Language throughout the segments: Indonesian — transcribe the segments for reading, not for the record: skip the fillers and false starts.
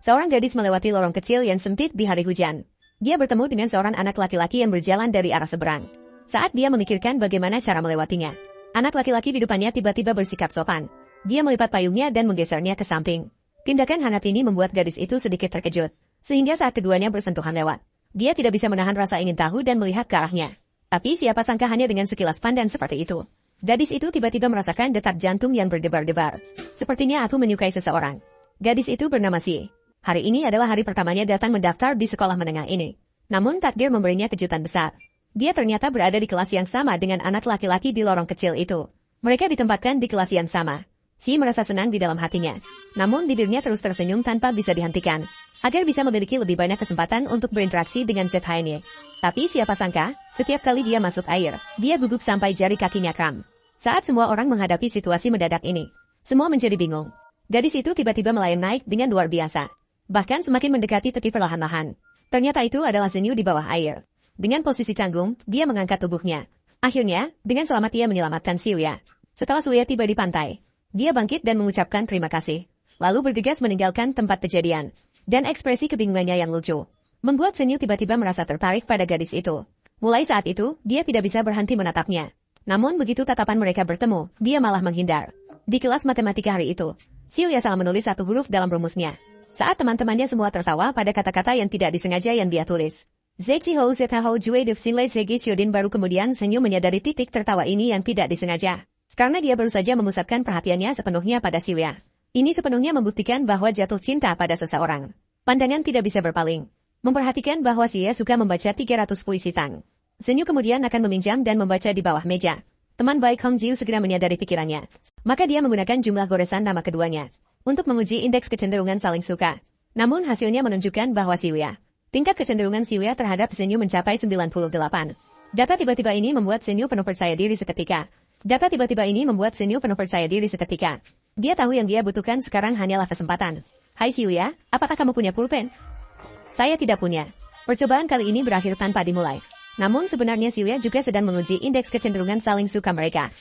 Seorang gadis melewati lorong kecil yang sempit di hari hujan. Dia bertemu dengan seorang anak laki-laki yang berjalan dari arah seberang. Saat dia memikirkan bagaimana cara melewatinya, anak laki-laki di depannya tiba-tiba bersikap sopan. Dia melipat payungnya dan menggesernya ke samping. Tindakan hangat ini membuat gadis itu sedikit terkejut, sehingga saat keduanya bersentuhan lewat, dia tidak bisa menahan rasa ingin tahu dan melihat ke arahnya. Tapi siapa sangka hanya dengan sekilas pandang seperti itu, gadis itu tiba-tiba merasakan detak jantung yang berdebar-debar. Sepertinya aku menyukai seseorang. Gadis itu bernama Si. Hari ini adalah hari pertamanya datang mendaftar di sekolah menengah ini. Namun takdir memberinya kejutan besar. Dia ternyata berada di kelas yang sama dengan anak laki-laki di lorong kecil itu. Mereka ditempatkan di kelas yang sama. Si merasa senang di dalam hatinya. Namun bibirnya terus tersenyum tanpa bisa dihentikan, agar bisa memiliki lebih banyak kesempatan untuk berinteraksi dengan ZHNY. Tapi siapa sangka, setiap kali dia masuk air, dia gugup sampai jari kakinya kram. Saat semua orang menghadapi situasi mendadak ini, semua menjadi bingung. Gadis itu tiba-tiba melayang naik dengan luar biasa. Bahkan semakin mendekati tepi perlahan-lahan. Ternyata itu adalah Zenyu di bawah air. Dengan posisi canggung, dia mengangkat tubuhnya. Akhirnya, dengan selamat ia menyelamatkan Xiuya. Setelah Xiuya tiba di pantai, dia bangkit dan mengucapkan terima kasih. Lalu bergegas meninggalkan tempat kejadian. Dan ekspresi kebingungannya yang lucu membuat Zenyu tiba-tiba merasa tertarik pada gadis itu. Mulai saat itu, dia tidak bisa berhenti menatapnya. Namun begitu tatapan mereka bertemu, dia malah menghindar. Di kelas matematika hari itu, Xiuya salah menulis satu huruf dalam rumusnya. Saat teman-temannya semua tertawa pada kata-kata yang tidak disengaja yang dia tulis. Zechiho Zetaho Jue Duf Sinlei Segi Shodin baru kemudian Zenyu menyadari titik tertawa ini yang tidak disengaja. Karena dia baru saja memusatkan perhatiannya sepenuhnya pada Xiuya. Ini sepenuhnya membuktikan bahwa jatuh cinta pada seseorang. Pandangan tidak bisa berpaling. Memperhatikan bahwa Xiuya suka membaca 300 puisi Tang. Zenyu kemudian akan meminjam dan membaca di bawah meja. Teman baik Hong Jiu segera menyadari pikirannya. Maka dia menggunakan jumlah goresan nama keduanya untuk menguji indeks kecenderungan saling suka. Namun hasilnya menunjukkan bahwa tingkat kecenderungan Xiuya terhadap Zenyu mencapai 98. Data tiba-tiba ini membuat Zenyu penuh percaya diri seketika. Dia tahu yang dia butuhkan sekarang hanyalah kesempatan. Hai Xiuya, apakah kamu punya pulpen? Saya tidak punya. Percobaan kali ini berakhir tanpa dimulai. Namun sebenarnya Xiuya juga sedang menguji indeks kecenderungan saling suka mereka.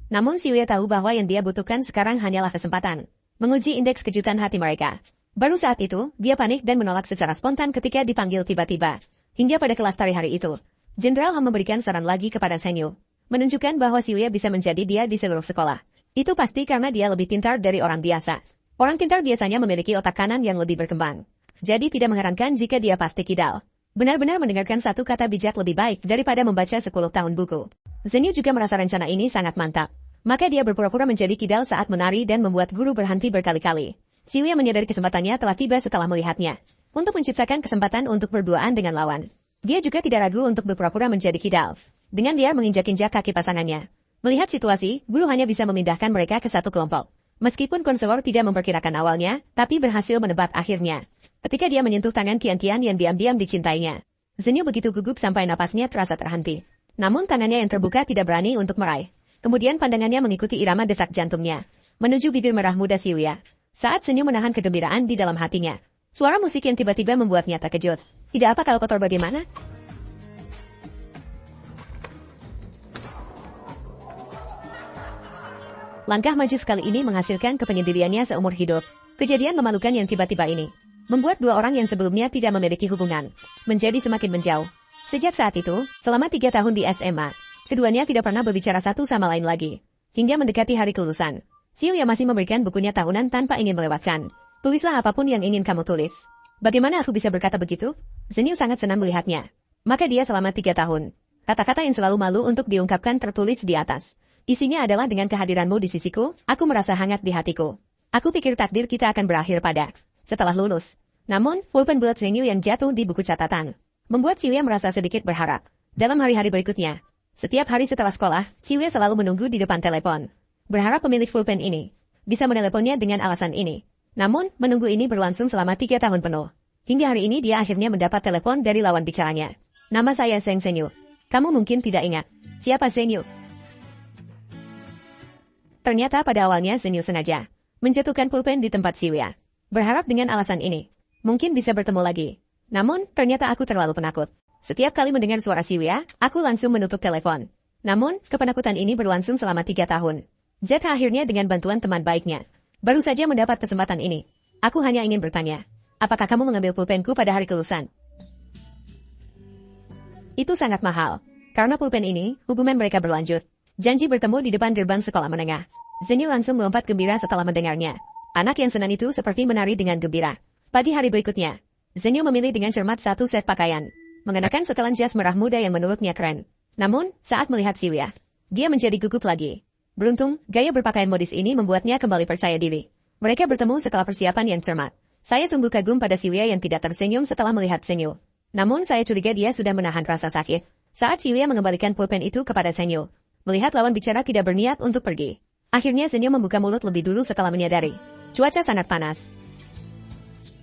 Namun Xiuya tahu bahwa yang dia butuhkan sekarang hanyalah kesempatan. Menguji indeks kejutan hati mereka. Baru saat itu, dia panik dan menolak secara spontan ketika dipanggil tiba-tiba. Hingga pada kelas tari hari itu, Jenderal Han memberikan saran lagi kepada Zenyu. Menunjukkan bahwa Xiuya bisa menjadi dia di seluruh sekolah. Itu pasti karena dia lebih pintar dari orang biasa. Orang pintar biasanya memiliki otak kanan yang lebih berkembang. Jadi tidak mengherankan jika dia pasti kidal. Benar-benar mendengarkan satu kata bijak lebih baik daripada membaca 10 tahun buku. Zenyu juga merasa rencana ini sangat mantap. Maka dia berpura-pura menjadi kidal saat menari dan membuat guru berhenti berkali-kali. Xiuya menyadari kesempatannya telah tiba setelah melihatnya. Untuk menciptakan kesempatan untuk berduaan dengan lawan. Dia juga tidak ragu untuk berpura-pura menjadi kidal. Dengan dia menginjak-injak kaki pasangannya. Melihat situasi, guru hanya bisa memindahkan mereka ke satu kelompok. Meskipun konselor tidak memperkirakan awalnya, tapi berhasil menebak akhirnya. Ketika dia menyentuh tangan Qian-Qian yang diam-diam dicintainya. Zenyu begitu gugup sampai napasnya terasa terhenti. Namun tangannya yang terbuka tidak berani untuk meraih. Kemudian pandangannya mengikuti irama detak jantungnya. Menuju bibir merah muda Xiuya. Saat Zenyu menahan kegembiraan di dalam hatinya. Suara musik yang tiba-tiba membuatnya terkejut. Tidak apa kalau kotor bagaimana? Langkah maju sekali ini menghasilkan kepenyendiriannya seumur hidup. Kejadian memalukan yang tiba-tiba ini membuat dua orang yang sebelumnya tidak memiliki hubungan menjadi semakin menjauh. Sejak saat itu, selama 3 tahun di SMA, keduanya tidak pernah berbicara satu sama lain lagi. Hingga mendekati hari kelulusan, Xiuya masih memberikan bukunya tahunan tanpa ingin melewatkan. Tulislah apapun yang ingin kamu tulis. Bagaimana aku bisa berkata begitu? Zenyu sangat senang melihatnya. Maka dia selama 3 tahun. Kata-kata yang selalu malu untuk diungkapkan tertulis di atas. Isinya adalah dengan kehadiranmu di sisiku, aku merasa hangat di hatiku. Aku pikir takdir kita akan berakhir pada setelah lulus. Namun, pulpen bulat Zenyu yang jatuh di buku catatan membuat Xiuya merasa sedikit berharap. Dalam hari-hari berikutnya, setiap hari setelah sekolah, Xiuya selalu menunggu di depan telepon. Berharap pemilik pulpen ini bisa meneleponnya dengan alasan ini. Namun, menunggu ini berlangsung selama 3 tahun penuh. Hingga hari ini dia akhirnya mendapat telepon dari lawan bicaranya. Nama saya Zeng Zenyu. Kamu mungkin tidak ingat. Siapa Zenyu? Ternyata pada awalnya Zenyu sengaja menjatuhkan pulpen di tempat Xiuya. Berharap dengan alasan ini, mungkin bisa bertemu lagi. Namun, ternyata aku terlalu penakut. Setiap kali mendengar suara Xiuya, aku langsung menutup telepon. Namun, kepenakutan ini berlangsung selama 3 tahun. ZH akhirnya dengan bantuan teman baiknya, Baru saja mendapat kesempatan ini. Aku hanya ingin bertanya, apakah kamu mengambil pulpenku pada hari kelulusan? Itu sangat mahal. Karena pulpen ini, hubungan mereka berlanjut. Janji bertemu di depan gerbang sekolah menengah. Zenyu langsung melompat gembira setelah mendengarnya. Anak yang senang itu seperti menari dengan gembira. Pagi hari berikutnya, Zenyu memilih dengan cermat satu set pakaian. Mengenakan setelan jas merah muda yang menurutnya keren. Namun, saat melihat Siwya, dia menjadi gugup lagi. Beruntung, gaya berpakaian modis ini membuatnya kembali percaya diri. Mereka bertemu setelah persiapan yang cermat. Saya sungguh kagum pada Siwya yang tidak tersenyum setelah melihat Zenyu. Namun saya curiga dia sudah menahan rasa sakit. Saat Siwya mengembalikan pulpen itu kepada Zenyu, melihat lawan bicara tidak berniat untuk pergi. Akhirnya Zenyu membuka mulut lebih dulu setelah menyadari. Cuaca sangat panas.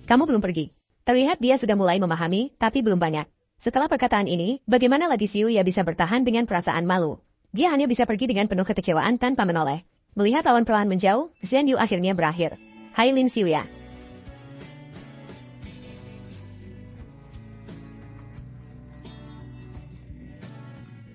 Kamu belum pergi. Terlihat dia sudah mulai memahami, tapi belum banyak. Setelah perkataan ini, bagaimana lagi Siwya bisa bertahan dengan perasaan malu? Dia hanya bisa pergi dengan penuh kekecewaan tanpa menoleh. Melihat lawan perlahan menjauh, Zenyu akhirnya berakhir. Hai Lin Siwya.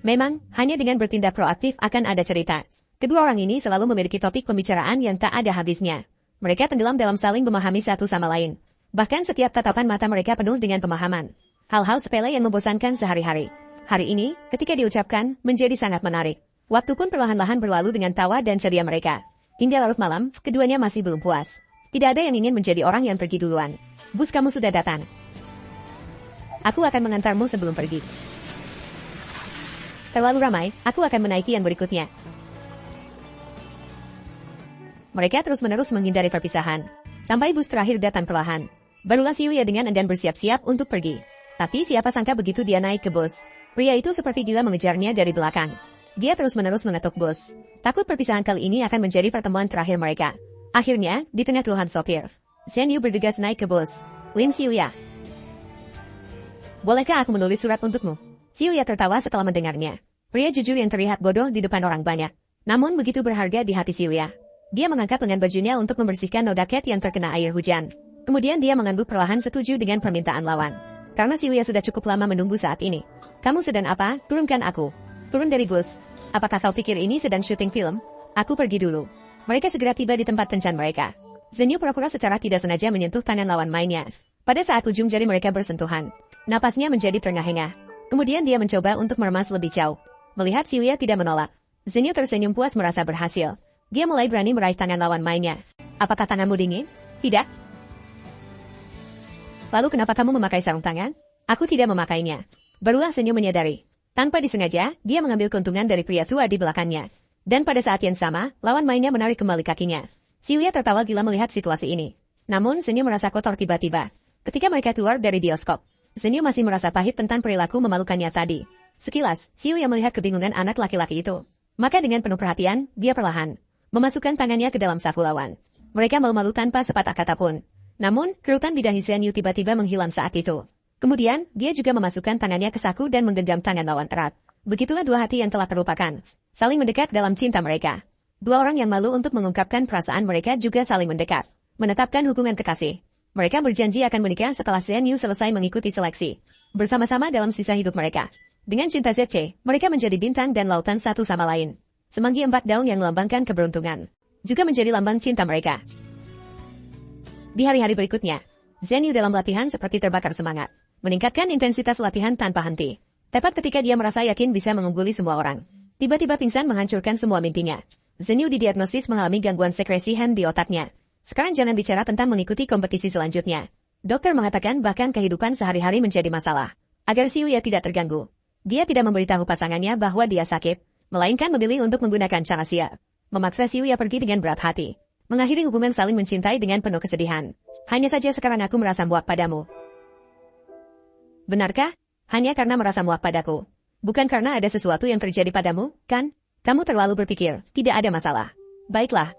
Memang, hanya dengan bertindak proaktif akan ada cerita. Kedua orang ini selalu memiliki topik pembicaraan yang tak ada habisnya. Mereka tenggelam dalam saling memahami satu sama lain. Bahkan setiap tatapan mata mereka penuh dengan pemahaman. Hal-hal sepele yang membosankan sehari-hari. Hari ini, ketika diucapkan, menjadi sangat menarik. Waktu pun perlahan-lahan berlalu dengan tawa dan ceria mereka. Hingga larut malam, keduanya masih belum puas. Tidak ada yang ingin menjadi orang yang pergi duluan. Bus kamu sudah datang. Aku akan mengantarmu sebelum pergi. Terlalu ramai, aku akan menaiki yang berikutnya. Mereka terus-menerus menghindari perpisahan. Sampai bus terakhir datang perlahan. Barulah Siwya dengan enggan bersiap-siap untuk pergi. Tapi siapa sangka begitu dia naik ke bus. Pria itu seperti gila mengejarnya dari belakang. Dia terus-menerus mengetuk bus. Takut perpisahan kali ini akan menjadi pertemuan terakhir mereka. Akhirnya, di tengah keluhan sopir, Zenyu bergegas naik ke bus. Lin Siwya. Bolehkah aku menulis surat untukmu? Siwya tertawa setelah mendengarnya. Pria jujur yang terlihat bodoh di depan orang banyak. Namun begitu berharga di hati Siwya. Dia mengangkat lengan bajunya untuk membersihkan noda cat yang terkena air hujan. Kemudian dia mengangguk perlahan setuju dengan permintaan lawan. Karena Siwya sudah cukup lama menunggu saat ini. Kamu sedang apa? Turunkan aku. Turun dari bus. Apakah kau pikir ini sedang syuting film? Aku pergi dulu. Mereka segera tiba di tempat kencan mereka. Zenyu pura-pura secara tidak sengaja menyentuh tangan lawan mainnya. Pada saat ujung jari mereka bersentuhan, napasnya menjadi terengah-engah. Kemudian dia mencoba untuk meremas lebih jauh. Melihat Siwya tidak menolak, Zenyu tersenyum puas merasa berhasil. Dia mulai berani meraih tangan lawan mainnya. Apakah tanganmu dingin? Tidak. Lalu kenapa kamu memakai sarung tangan? Aku tidak memakainya. Barulah Zenyu menyadari. Tanpa disengaja, dia mengambil keuntungan dari pria tua di belakangnya. Dan pada saat yang sama, lawan mainnya menarik kembali kakinya. Siwya tertawa gila melihat situasi ini. Namun Zenyu merasa kotor tiba-tiba. Ketika mereka keluar dari bioskop, Zenyu masih merasa pahit tentang perilaku memalukannya tadi. Sekilas, Siwya melihat kebingungan anak laki-laki itu. Maka dengan penuh perhatian, dia perlahan memasukkan tangannya ke dalam saku lawan. Mereka malu-malu tanpa sepatah kata pun. Namun, kerutan bidang Zenyu tiba-tiba menghilang saat itu. Kemudian, dia juga memasukkan tangannya ke saku dan menggenggam tangan lawan erat. Begitulah dua hati yang telah terlupakan, saling mendekat dalam cinta mereka. Dua orang yang malu untuk mengungkapkan perasaan mereka juga saling mendekat, menetapkan hubungan kekasih. Mereka berjanji akan menikah setelah Zenyu selesai mengikuti seleksi. Bersama-sama dalam sisa hidup mereka. Dengan cinta ZC, mereka menjadi bintang dan lautan satu sama lain. Semanggi 4 daun yang melambangkan keberuntungan juga menjadi lambang cinta mereka. Di hari-hari berikutnya, Zenyu dalam latihan seperti terbakar semangat, meningkatkan intensitas latihan tanpa henti. Tepat ketika dia merasa yakin bisa mengungguli semua orang, tiba-tiba pingsan menghancurkan semua mimpinya. Zenyu didiagnosis mengalami gangguan sekresi HEN di otaknya. Sekarang jangan bicara tentang mengikuti kompetisi selanjutnya. Dokter mengatakan bahkan kehidupan sehari-hari menjadi masalah. Agar Siwya tidak terganggu, dia tidak memberitahu pasangannya bahwa dia sakit, melainkan memilih untuk menggunakan cara siap. Memaksa Siwya pergi dengan berat hati. Mengakhiri hubungan saling mencintai dengan penuh kesedihan. Hanya saja sekarang aku merasa muak padamu. Benarkah? Hanya karena merasa muak padaku. Bukan karena ada sesuatu yang terjadi padamu, kan? Kamu terlalu berpikir, tidak ada masalah. Baiklah.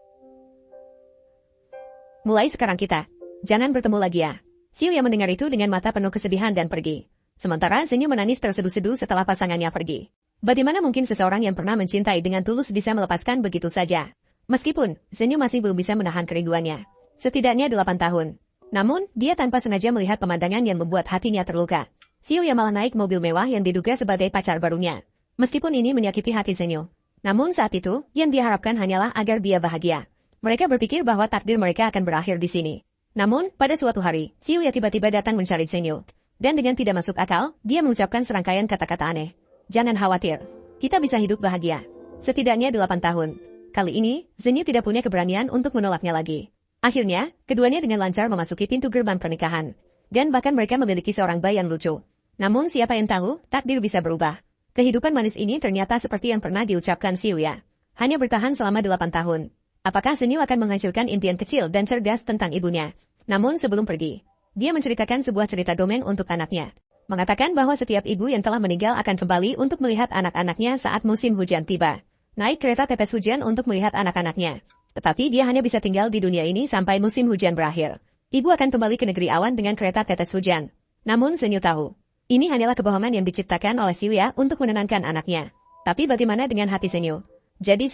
Mulai sekarang kita jangan bertemu lagi ya. Siwya mendengar itu dengan mata penuh kesedihan dan pergi. Sementara Zenyu menangis terseduh-seduh setelah pasangannya pergi. Bagaimana mungkin seseorang yang pernah mencintai dengan tulus bisa melepaskan begitu saja? Meskipun, Zenyu masih belum bisa menahan kerinduannya. Setidaknya 8 tahun. Namun, dia tanpa sengaja melihat pemandangan yang membuat hatinya terluka. Siwya malah naik mobil mewah yang diduga sebagai pacar barunya. Meskipun ini menyakiti hati Zenyu. Namun saat itu, yang dia harapkan hanyalah agar dia bahagia. Mereka berpikir bahwa takdir mereka akan berakhir di sini. Namun, pada suatu hari, Xiuya tiba-tiba datang mencari Zenyu. Dan dengan tidak masuk akal, dia mengucapkan serangkaian kata-kata aneh. Jangan khawatir, kita bisa hidup bahagia. Setidaknya 8 tahun. Kali ini, Zenyu tidak punya keberanian untuk menolaknya lagi. Akhirnya, keduanya dengan lancar memasuki pintu gerbang pernikahan. Dan bahkan mereka memiliki seorang bayi yang lucu. Namun siapa yang tahu, takdir bisa berubah. Kehidupan manis ini ternyata seperti yang pernah diucapkan Xiuya. Hanya bertahan selama 8 tahun. Apakah Zenyu akan menghancurkan impian kecil dan cerdas tentang ibunya? Namun sebelum pergi, dia menceritakan sebuah cerita dongeng untuk anaknya. Mengatakan bahwa setiap ibu yang telah meninggal akan kembali untuk melihat anak-anaknya saat musim hujan tiba. Naik kereta tetes hujan untuk melihat anak-anaknya. Tetapi dia hanya bisa tinggal di dunia ini sampai musim hujan berakhir. Ibu akan kembali ke negeri awan dengan kereta tetes hujan. Namun Zenyu tahu, ini hanyalah kebohongan yang diciptakan oleh Xiuya untuk menenangkan anaknya. Tapi bagaimana dengan hati Zenyu? Jadi